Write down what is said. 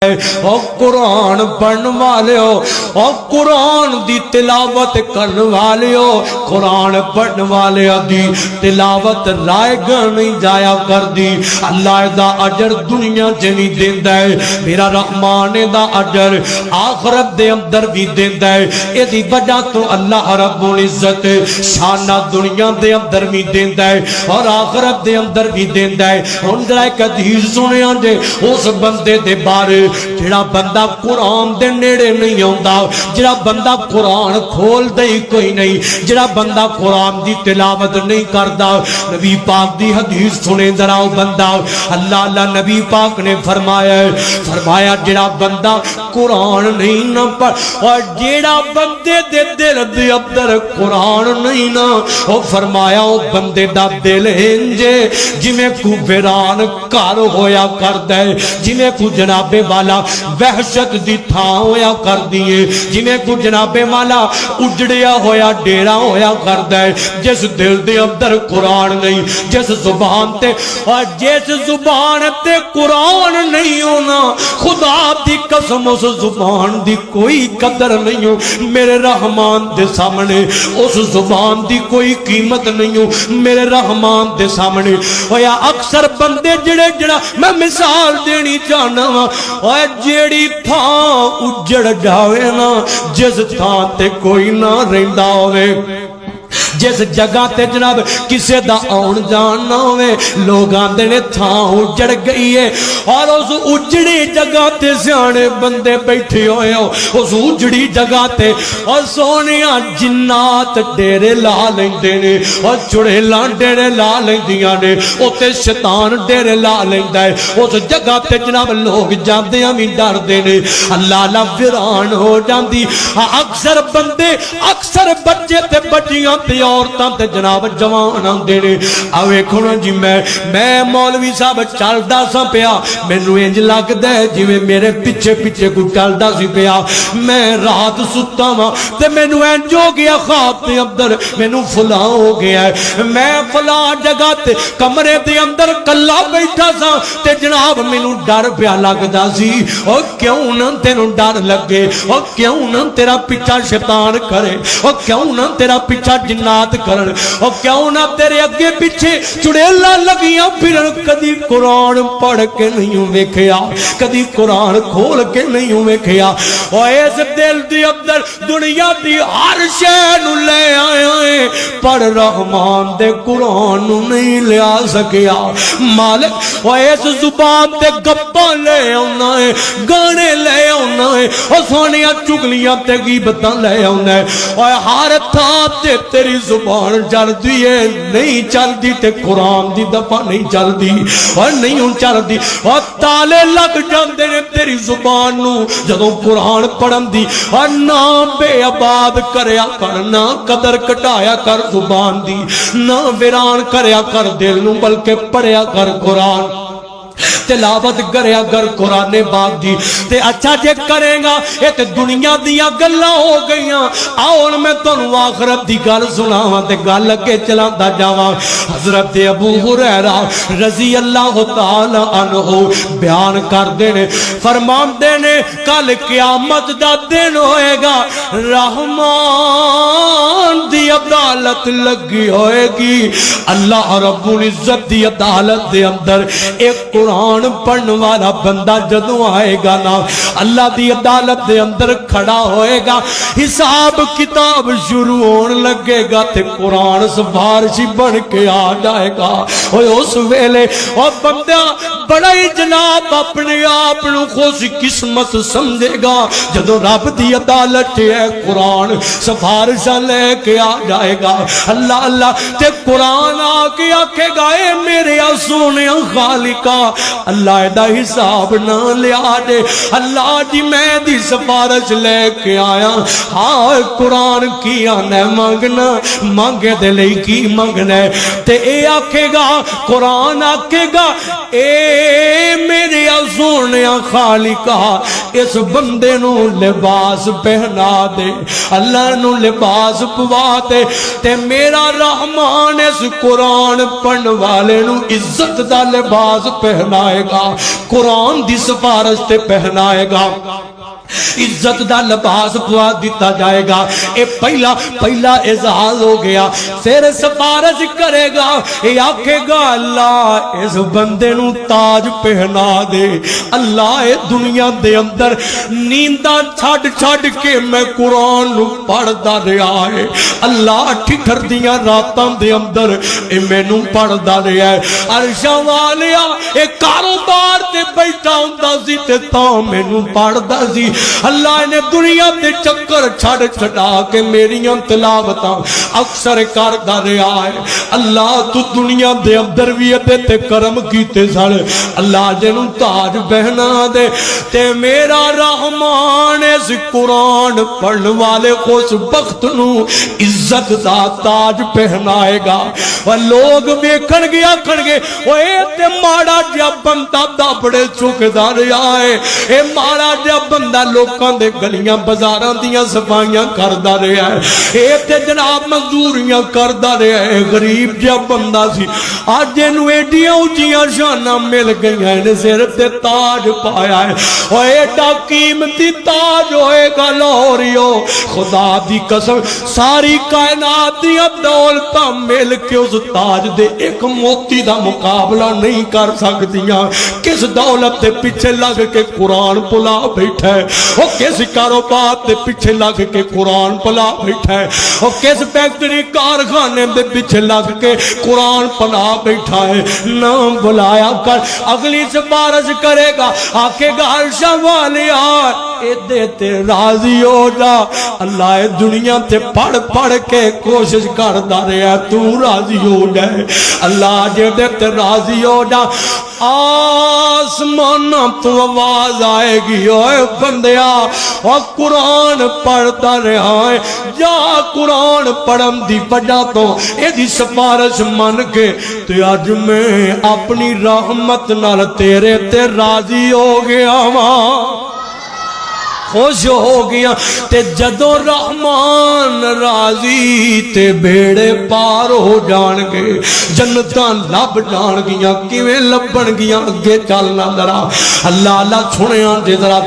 او قرآن پڑھن والیو، او قرآن دی تلاوت کرن والیو، قرآن پڑھن والیو دی تلاوت رائے گا نہیں جایا کر دی۔ اللہ دا اجر دنیا جنی دیندہ ہے، میرا رحمان دا اجر آخرت دے اندر بھی دیندہ ہے۔ اے دی وجہ تو اللہ رب العزت شانہ دنیا دے اندر بھی دیندہ ہے اور آخرت دے اندر بھی دیندہ ہے۔ ہن ذرا ایک حدیث سنیا جے اس بندے دے بارے جڑا بندہ قرآن دے نیڑے نہیں ہوندا، جڑا بندہ قرآن کھول دے کوئی نہیں، جڑا بندہ قرآن دی تلاوت نہیں کردا۔ نبی پاک دی حدیث سنے ذرا او بندہ، اللہ نبی پاک نے فرمایا جڑا بندہ قرآن نہیں نہ پڑھ اور جڑا بندے دے دل دے اندر قرآن نہیں نہ، او فرمایا او بندے دا دل انجے جویں کو ویران گھر ہویا کردا ہے، جویں کو جناب والا وحشت دی تھاں ہویا کر دیئے، جنہیں کو جناب والا اجڑیا ہویا ڈیرا ہویا کردا ہے۔ جس دل دے اندر قرآن نہیں، جس زبان تے اور جس زبان تے قرآن نہیں ہونا، خدا دی قسم اس زبان دی کوئی قدر نہیں ہو میرے رحمان دے سامنے، اس زبان دی کوئی قیمت نہیں ہو میرے رحمان دے سامنے۔ ہویا اکثر بندے جڑا میں مثال دینی چاہنا اور جیڑی تھاں اجڑ جاوے نا، جس تھاں تے کوئی نہ رہندا ہوئے، جس جگہ تے جناب کسے دا آن جان نہ ہوئے، لوگ آندے نے تھاں اجڑ گئی ہے اور اس اجڑی جگہ تے سیانے بندے بیٹھے ہوئے ہو، اس اجڑی جگہ تے اور سونیاں جنات ڈیرے لا لیندے نے اور چڑیلاں ڈیرے لا لیندیاں نے، اوتے شیطان ڈیرے لا لیندا ہے، اس جگہ تے جناب لوگ جاندے ہمیں ڈر دے نے، اللہ ویران ہو جاندی۔ اکثر بندے اکثر بچے تے بچیاں تے عورتاں تے جناب جوان آندے نے، ویکھو نا جی میں مولوی صاحب چلدا سا پیا، مینوں انج لگدا ہے جویں میرے پیچھے کوئی چلدا سی پیا، میں رات ستا وا تے مینوں انج ہو گیا خواب دے اندر مینوں فلاں ہو گیا ہے، میں فلاں جگہ تے کمرے دے اندر کلا بیٹھا سا تے جناب مینوں ڈر پیا لگدا سی۔ او کیوں نہ تینوں ڈر لگے، او کیوں نہ تیرا پیچھا شیطان کرے، او کیوں نہ تیرا پیچھا جنات کرن، اور کیوں نہ تیرے اگے پیچھے چڑیلاں لگیاں پھرن، کدی قرآن پڑھ کے نہیں ویکھیا، کدی قرآن کھول کے نہیں ویکھیا، اور اس دل دی اندر دنیا دی ہر شے نو لے آیا ہے پر رحمان دے قرآن نو نہیں لیا سکیا مالک، اور اس زبان تے گپاں لے آنا ہے، گانے لے آنا ہے، اور سونیاں چگلیاں تے غیبتاں لے آنا ہے، اور ہر تھاں تے تیری زبان چل دی ہے، نہیں چل دی تے قرآن دی دفعہ نہیں چل دی اور نہیں چل دی، اور تالے لگ جاندے نے تیری زبان نو جدوں قرآن پڑھن دی، اور نہ بے آباد کریا کر، نہ قدر کٹایا کر زبان دی، نہ ویران کریا کر دل نو، بلکہ پڑھیا کر قرآن، تلاوت کریا کر قرآن پاک دی۔ تے اچھا جے کرے گا یہ تے دنیا دیا گلاں ہو گئیاں، آؤ میں تانوں آخرت دی گل سناواں تے گل اگے چلاندا جاواں۔ حضرت ابو ہریرہ رضی اللہ تعالی عنہ بیان کردے نے، فرماندے نے کل قیامت دا دن ہوئے گا، رحمان دی عدالت لگی ہوئے گی، اللہ رب العزت دی عدالت دے اندر ایک قرآن پڑھن والا بندہ جدوں آئے گا نا، اللہ دی عدالت دے اندر کھڑا ہوئے گا، حساب کتاب شروع ہون لگے گا تے قرآن سفارشی بن کے آ جائے گا۔ اس ویلے اور بندہ بڑا ہی جناب اپنے آپ نو خوش قسمت سمجھے گا جدوں رب دی عدالت ہے، قرآن سفارشاں لے کے آ جائے گا، اللہ تے قرآن آ کے آکھے گا اے میرے سونے خالقا، اللہ دا حساب نہ لیا دے، اللہ جی میں دی سفارش لے کے آیا، ہاں قرآن کی آنے مانگنا، مانگے دے لئی کی مانگنا ہے، تے اے آکھے گا قرآن آکھے گا اے میرے سونے خالقا اس بندے نو لباس پہنا دے، اللہ نو لباس پوا دے، تے میرا رحمان اس قرآن پڑھن والے نو عزت دا لباس پہنائے پڑھائے گا، قرآن دی سفارش تے پہنائے گا، عزت دا لباس پوا دیتا جائے گا۔ اے پہلا اعزاز ہو گیا۔ پھر سفارش کرے گا، اے آکھے گا اللہ اس بندے نو تاج پہنا دے، اللہ اے دنیا دے اندر نیندہ چھڑ کے میں قرآن نو پڑھدا رہا ہے، اللہ ٹھٹر دیاں راتاں دے اندر اے میں نو پڑھدا رہا ہے، عرشاں والیا اے کاروبار تے بیٹھا ہوندا سی تے تاں میں نو پڑھدا سی، اللہ نے دنیا دے چکر چھڑا کے میریاں تلاوتاں اکثر کردا رہا ہے۔ اللہ تو دنیا دے اندر بھی تے کرم کیتے سن، اللہ جنوں تاج پہنا دے تے میرا رحمان اس قرآن پڑھن والے خوش بخت نو عزت دا تاج پہنائے گا۔ اور لوگ ویکھن گے آکھن گے اوے تے ماڑا جا بندہ دابڑے چکدا رہا ہے، اے ماڑا جا بندہ لوکاں دے گلیاں بازاراں دیاں صفائیاں کردا رہا ہے، اے تے جناب مزدوریاں کردا رہا ہے، غریب جا بندہ سی، اج اینو ایڈیاں اونچیاں شاناں مل گئیاں، نے سر تے تاج پایا ہے، او ایڈا قیمتی تاج ہوئے گا لاہوریو، خدا دی قسم ساری کائنات دیاں دولتاں مل کے اس تاج دے ایک موتی دا مقابلہ نہیں کر سکتیاں۔ کس دولت دے پیچھے لگ کے قرآن پلا بیٹھا ہے، وہ کس کاروبار دے پیچھے لگ کے قرآن پلا بیٹھا ہے، وہ کس فیکٹری کارخانے دے پیچھے لگ کے قرآن پلا بیٹھا ہے۔ نام بلایا کر، اگلی سفارش کرے گا، آکے گا عرشاں والیا اے دے تے راضی ہو جا، اللہ دنیا تے پڑھ کے کوشش کردا رہا ہے، تو راضی ہو جائے، اللہ جے دے تے راضی ہو جا، آسمان تو آواز آئے گی اوے بندیا اور قرآن پڑھتا رہا ہے، جا قرآن پڑھن دی وجہ تو اے دی سفارش من کے تو آج میں اپنی رحمت نال تیرے تے راضی ہو گیا ماں، خوش ہو گیا تے جدو رحمان راضی تے بیڑے پار ہو جان گے، جنتاں لب جان گیاں، کیویں لبن گیاں، اگے چلنا ذرا اللہ اللہ سنیاں جے ذرا